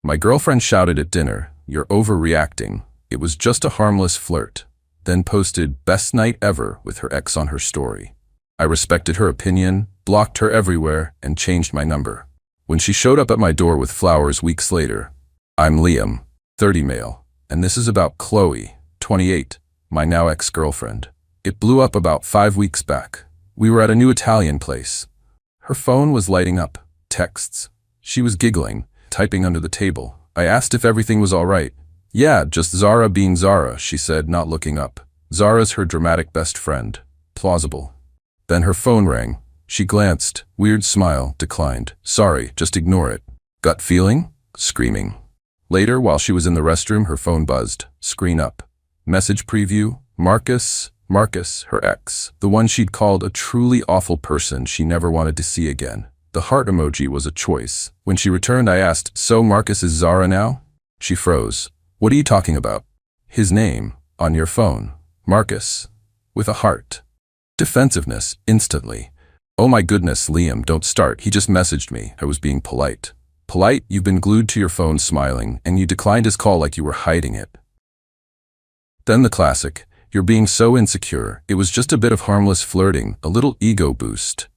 My girlfriend shouted at dinner, "You're overreacting. It was just a harmless flirt." Then posted "best night ever" with her ex on her story. I respected her opinion, blocked her everywhere, and changed my number. When she showed up at my door with flowers weeks later, "I'm Liam, 30 male, and this is about Chloe, 28, my now ex-girlfriend." It blew up about 5 weeks back. We were at a new Italian place. Her phone was lighting up, texts. She was giggling, typing under the table. I asked if everything was all right. "Yeah, just Zara being Zara," she said, not looking up. Zara's her dramatic best friend. Plausible. Then her phone rang. She glanced, weird smile, declined. "Sorry, just ignore it." Gut feeling? Screaming. Later, while she was in the restroom, her phone buzzed. Screen up. Message preview. Marcus, her ex. The one she'd called a truly awful person she never wanted to see again. The heart emoji was a choice. When she returned, I asked, "So Marcus is Zara now?" She froze. "What are you talking about?" "His name, on your phone. Marcus. With a heart." Defensiveness, instantly. "Oh my goodness, Liam, don't start. He just messaged me." I was being polite. Polite? You've been glued to your phone smiling, and you declined his call like you were hiding it. Then the classic, "You're being so insecure. It was just a bit of harmless flirting, a little ego boost."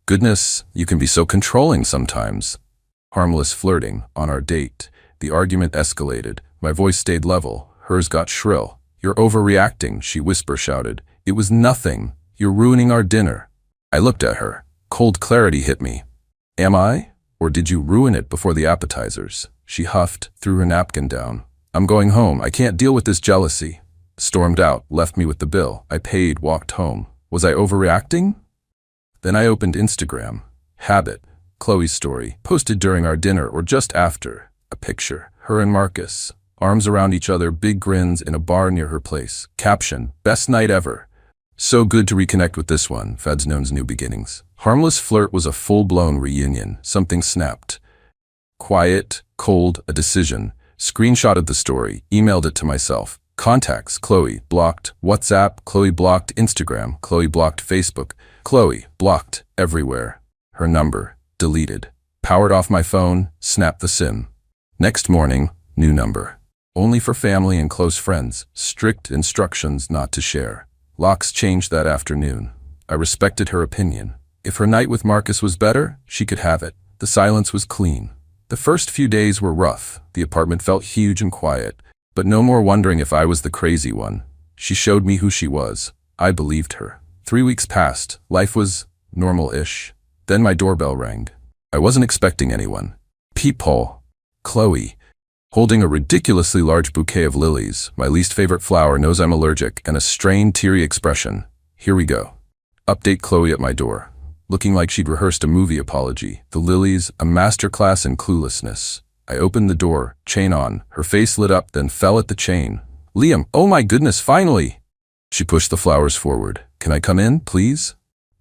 Goodness, you can be so controlling sometimes. Harmless flirting, on our date. The argument escalated. My voice stayed level. Hers got shrill. "You're overreacting," she whisper-shouted. "It was nothing. You're ruining our dinner." I looked at her. Cold clarity hit me. "Am I? Or did you ruin it before the appetizers?" She huffed, threw her napkin down. "I'm going home. I can't deal with this jealousy." Stormed out, left me with the bill. I paid, walked home. Was I overreacting? Then I opened Instagram. Habit. Chloe's story, posted during our dinner or just after. A picture. Her and Marcus. Arms around each other, big grins in a bar near her place. Caption, "Best night ever." So good to reconnect with this one, Feds Known's New Beginnings. Harmless Flirt was a full-blown reunion. Something snapped. Quiet, cold, a decision. Screenshotted the story, emailed it to myself. Contacts, Chloe, blocked. WhatsApp, Chloe blocked. Instagram, Chloe blocked. Facebook, Chloe, blocked. Everywhere. Her number, deleted. Powered off my phone, snapped the SIM. Next morning, new number. Only for family and close friends. Strict instructions not to share. Locks changed that afternoon. I respected her opinion. If her night with Marcus was better, she could have it. The silence was clean. The first few days were rough. The apartment felt huge and quiet. But no more wondering if I was the crazy one. She showed me who she was. I believed her. 3 weeks passed. Life was normal-ish. Then my doorbell rang. I wasn't expecting anyone. Peephole. Chloe. Holding a ridiculously large bouquet of lilies, my least favorite flower, knows I'm allergic, and a strained, teary expression. Here we go. Update Chloe at my door. Looking like she'd rehearsed a movie apology. The lilies, a masterclass in cluelessness. I opened the door, chain on. Her face lit up, then fell at the chain. "Liam, oh my goodness, finally!" She pushed the flowers forward. "Can I come in, please?"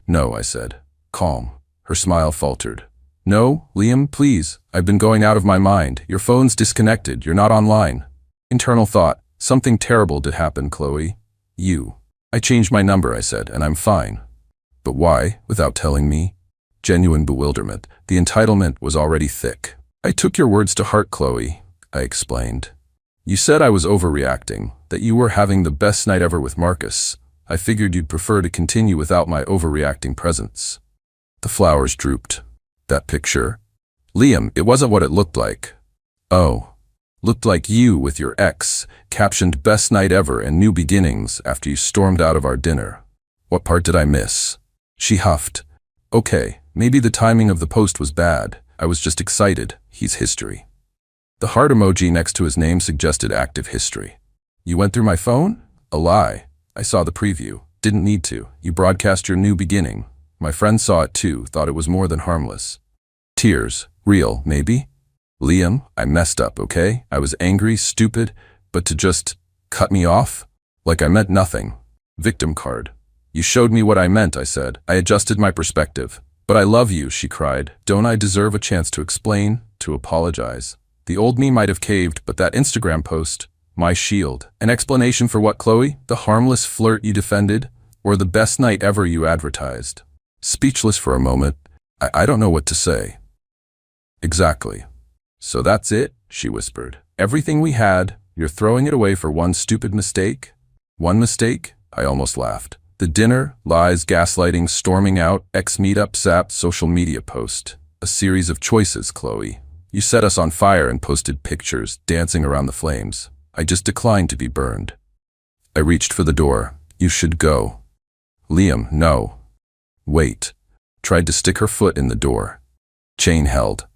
"No," I said. Calm. Her smile faltered. "No, Liam, please. I've been going out of my mind. Your phone's disconnected. You're not online." Internal thought. Something terrible did happen, Chloe. You. "I changed my number," I said, "and I'm fine." But why, without telling me? Genuine bewilderment. The entitlement was already thick. "I took your words to heart, Chloe," I explained. "You said I was overreacting, that you were having the best night ever with Marcus. I figured you'd prefer to continue without my overreacting presence." The flowers drooped. "That picture? Liam, it wasn't what it looked like." "Oh. Looked like you with your ex, captioned 'Best night ever' and 'New beginnings' after you stormed out of our dinner. What part did I miss?" She huffed. "Okay, maybe the timing of the post was bad. I was just excited. He's history." The heart emoji next to his name suggested active history. "You went through my phone?" "A lie. I saw the preview. Didn't need to. You broadcast your new beginning. My friend saw it too, thought it was more than harmless." Tears. Real, maybe? "Liam, I messed up, okay? I was angry, stupid, but to just cut me off? Like I meant nothing." Victim card. "You showed me what I meant," I said. "I adjusted my perspective." "But I love you," she cried. "Don't I deserve a chance to explain, to apologize?" The old me might have caved, but that Instagram post, my shield. An explanation for what, Chloe? The harmless flirt you defended? Or the best night ever you advertised? Speechless for a moment, I don't know what to say. Exactly. So that's it? she whispered. Everything we had, you're throwing it away for one stupid mistake? One mistake? I almost laughed. The dinner, lies, gaslighting, storming out, ex-meetup, sap, social media post. A series of choices, Chloe. You set us on fire and posted pictures, dancing around the flames. I just declined to be burned. I reached for the door. You should go. Liam, no. Wait. Tried to stick her foot in the door. Chain held.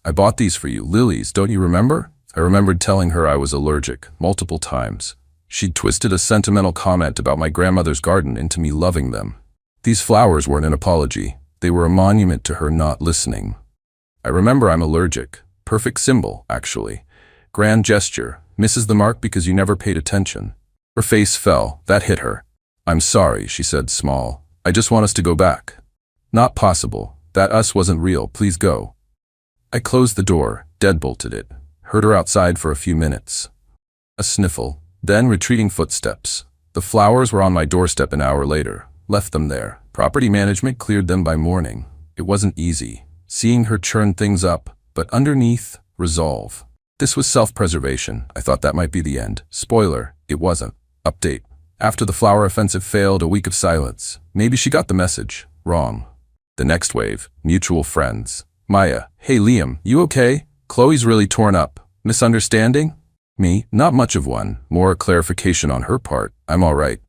I bought these for you, lilies, don't you remember? I remembered telling her I was allergic, multiple times. She'd twisted a sentimental comment about my grandmother's garden into me loving them. These flowers weren't an apology. They were a monument to her not listening. I remember I'm allergic. Perfect symbol, actually. Grand gesture. Misses the mark because you never paid attention. Her face fell. That hit her. I'm sorry, she said, small. I just want us to go back. Not possible. That us wasn't real. Please go. I closed the door, deadbolted it. Heard her outside for a few minutes. A sniffle, then retreating footsteps. The flowers were on my doorstep an hour later. Left them there. Property management cleared them by morning. It wasn't easy. Seeing her churn things up, but underneath, resolve. This was self-preservation. I thought that might be the end. Spoiler, it wasn't. Update. After the flower offensive failed, a week of silence. Maybe she got the message. Wrong. The next wave. Mutual friends. Maya. Hey Liam, you okay? Chloe's really torn up. Misunderstanding? Me? Not much of one. More clarification on her part. I'm all right.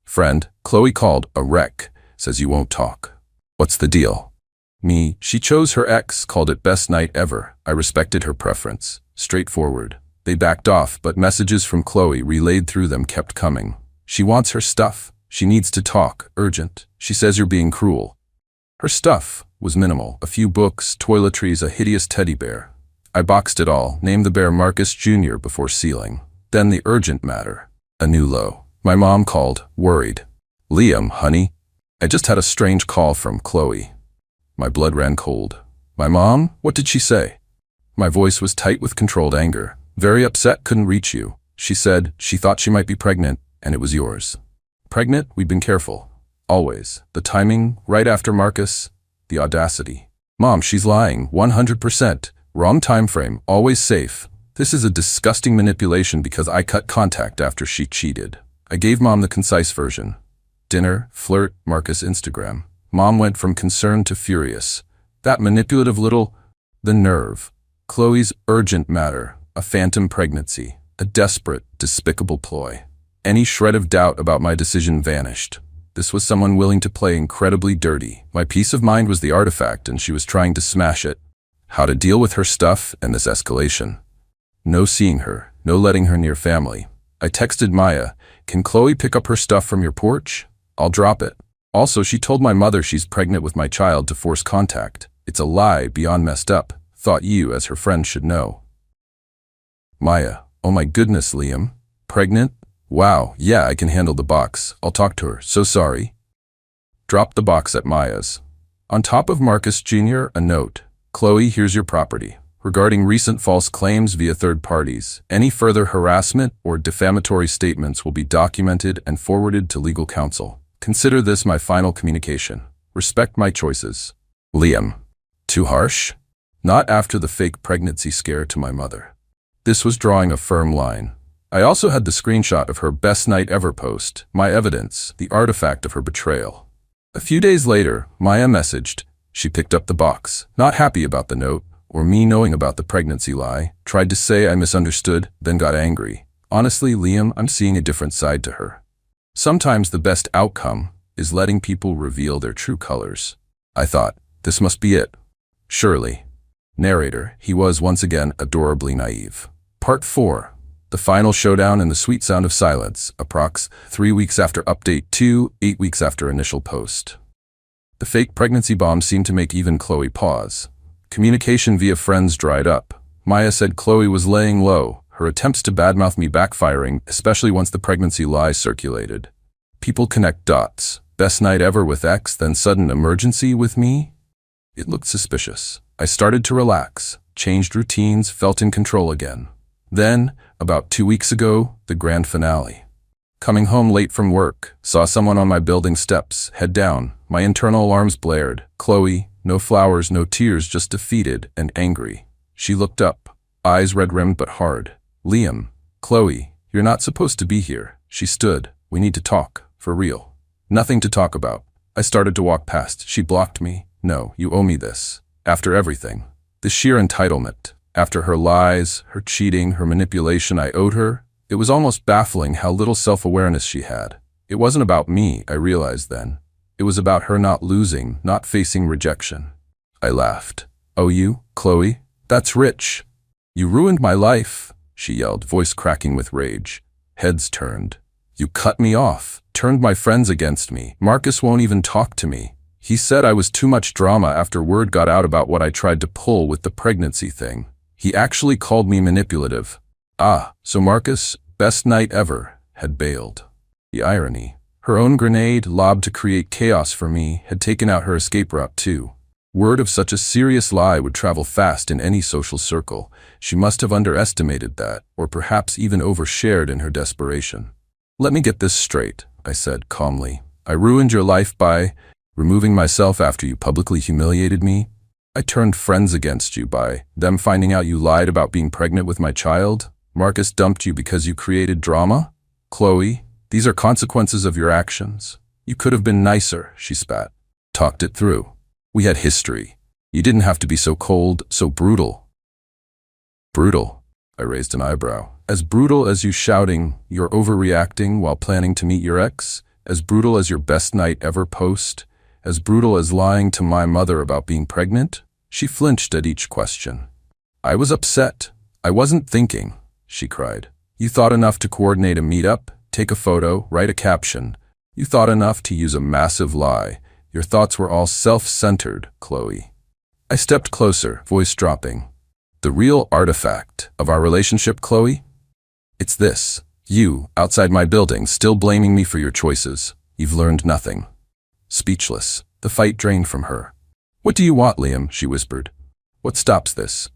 Friend. Chloe called a wreck. Says you won't talk. What's the deal? Me. She chose her ex, called it best night ever. I respected her preference. Straightforward. They backed off, but messages from Chloe relayed through them kept coming. She wants her stuff. She needs to talk. Urgent. She says you're being cruel. Her stuff was minimal. A few books, toiletries, a hideous teddy bear. I boxed it all, named the bear Marcus Jr. before sealing. Then the urgent matter. A new low. My mom called, worried. Liam, honey. I just had a strange call from Chloe. My blood ran cold. My mom? What did she say? My voice was tight with controlled anger. Very upset, couldn't reach you. She said she thought she might be pregnant, and it was yours. Pregnant? We'd been careful. Always. The timing, right after Marcus. The audacity. Mom, she's lying. 100%. Wrong time frame. Always safe. This is a disgusting manipulation because I cut contact after she cheated. I gave Mom the concise version. Dinner, flirt, Marcus Instagram. Mom went from concerned to furious. That manipulative little... The nerve. Chloe's urgent matter. A phantom pregnancy. A desperate, despicable ploy. Any shred of doubt about my decision vanished. This was someone willing to play incredibly dirty. My peace of mind was the artifact and she was trying to smash it. How to deal with her stuff and this escalation. No seeing her, no letting her near family. I texted Maya, can Chloe pick up her stuff from your porch? I'll drop it. Also, she told my mother she's pregnant with my child to force contact. It's a lie beyond messed up. Thought you, as her friend, should know. Maya, oh my goodness, Liam. Pregnant? Wow, yeah, I can handle the box. I'll talk to her. So sorry. Dropped the box at Maya's. On top of Marcus Jr., a note. Chloe, here's your property. Regarding recent false claims via third parties, any further harassment or defamatory statements will be documented and forwarded to legal counsel. Consider this my final communication. Respect my choices. Liam. Too harsh? Not after the fake pregnancy scare to my mother. This was drawing a firm line. I also had the screenshot of her best night ever post, my evidence, the artifact of her betrayal. A few days later, Maya messaged. She picked up the box, not happy about the note, or me knowing about the pregnancy lie, tried to say I misunderstood, then got angry. Honestly, Liam, I'm seeing a different side to her. Sometimes the best outcome is letting people reveal their true colors. I thought, this must be it. Surely. Narrator, he was once again adorably naive. Part 4. The final showdown and the sweet sound of silence, approx. 3 weeks after update 2, 8 weeks after initial post. The fake pregnancy bomb seemed to make even Chloe pause. Communication via friends dried up. Maya said Chloe was laying low, her attempts to badmouth me backfiring, especially once the pregnancy lies circulated. People connect dots. Best night ever with ex, then sudden emergency with me? It looked suspicious. I started to relax, changed routines, felt in control again. Then, about 2 weeks ago, the grand finale. Coming home late from work, saw someone on my building steps, head down. My internal alarms blared. Chloe, no flowers, no tears, just defeated and angry. She looked up. eyes red-rimmed but hard. Liam, Chloe, you're not supposed to be here. She stood. We need to talk, for real. Nothing to talk about. I started to walk past. She blocked me. No, you owe me this. After everything. The sheer entitlement. After her lies, her cheating, her manipulation, I owed her. It was almost baffling how little self-awareness she had. It wasn't about me, I realized then. It was about her not losing, not facing rejection. I laughed. Oh, you, Chloe? That's rich. You ruined my life, she yelled, voice cracking with rage. Heads turned. You cut me off, turned my friends against me. Marcus won't even talk to me. He said I was too much drama after word got out about what I tried to pull with the pregnancy thing. He actually called me manipulative. Ah, so Marcus, best night ever, had bailed. The irony. Her own grenade, lobbed to create chaos for me, had taken out her escape route too. Word of such a serious lie would travel fast in any social circle. She must have underestimated that, or perhaps even overshared in her desperation. Let me get this straight, I said calmly. I ruined your life by removing myself after you publicly humiliated me. I turned friends against you by them finding out you lied about being pregnant with my child. Marcus dumped you because you created drama? Chloe, these are consequences of your actions. You could have been nicer, she spat. Talked it through. We had history. You didn't have to be so cold, so brutal. Brutal? I raised an eyebrow. As brutal as you shouting, you're overreacting while planning to meet your ex? As brutal as your best night ever post? As brutal as lying to my mother about being pregnant? She flinched at each question. I was upset. I wasn't thinking, she cried. You thought enough to coordinate a meetup, take a photo, write a caption. You thought enough to use a massive lie. Your thoughts were all self-centered, Chloe. I stepped closer, voice dropping. The real artifact of our relationship, Chloe? It's this. You, outside my building, still blaming me for your choices. You've learned nothing. Speechless, the fight drained from her. What do you want, Liam? She whispered. What stops this?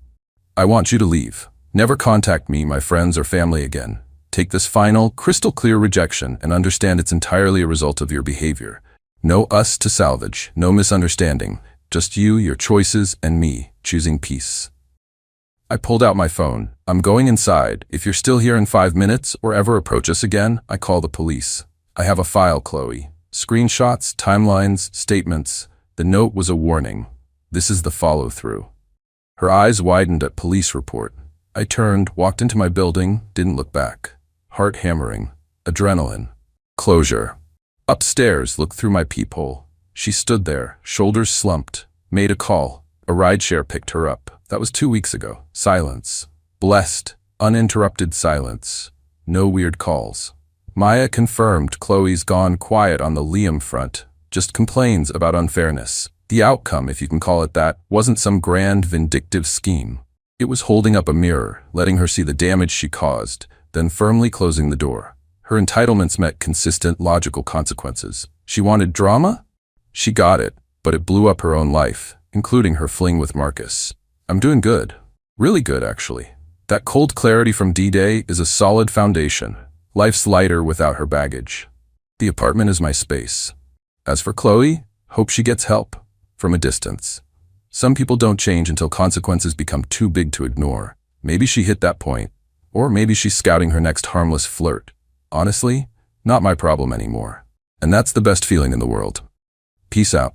I want you to leave. Never contact me, my friends, or family again. Take this final, crystal-clear rejection and understand it's entirely a result of your behavior. No us to salvage, no misunderstanding. Just you, your choices, and me, choosing peace. I pulled out my phone. I'm going inside. If you're still here in 5 minutes or ever approach us again, I call the police. I have a file, Chloe. Screenshots, timelines, statements. The note was a warning. This is the follow-through. Her eyes widened at police report. I turned, walked into my building, didn't look back. Heart hammering. Adrenaline. Closure. Upstairs, looked through my peephole. She stood there, shoulders slumped. Made a call. A rideshare picked her up. That was 2 weeks ago. Silence. Blessed, uninterrupted silence. No weird calls. Maya confirmed Chloe's gone quiet on the Liam front. Just complains about unfairness. The outcome, if you can call it that, wasn't some grand vindictive scheme. It was holding up a mirror, letting her see the damage she caused, then firmly closing the door. Her entitlements met consistent, logical consequences. She wanted drama? She got it, but it blew up her own life, including her fling with Marcus. I'm doing good. Really good, actually. That cold clarity from D-Day is a solid foundation. Life's lighter without her baggage. The apartment is my space. As for Chloe, hope she gets help. From a distance. Some people don't change until consequences become too big to ignore. Maybe she hit that point. Or maybe she's scouting her next harmless flirt. Honestly, not my problem anymore. And that's the best feeling in the world. Peace out.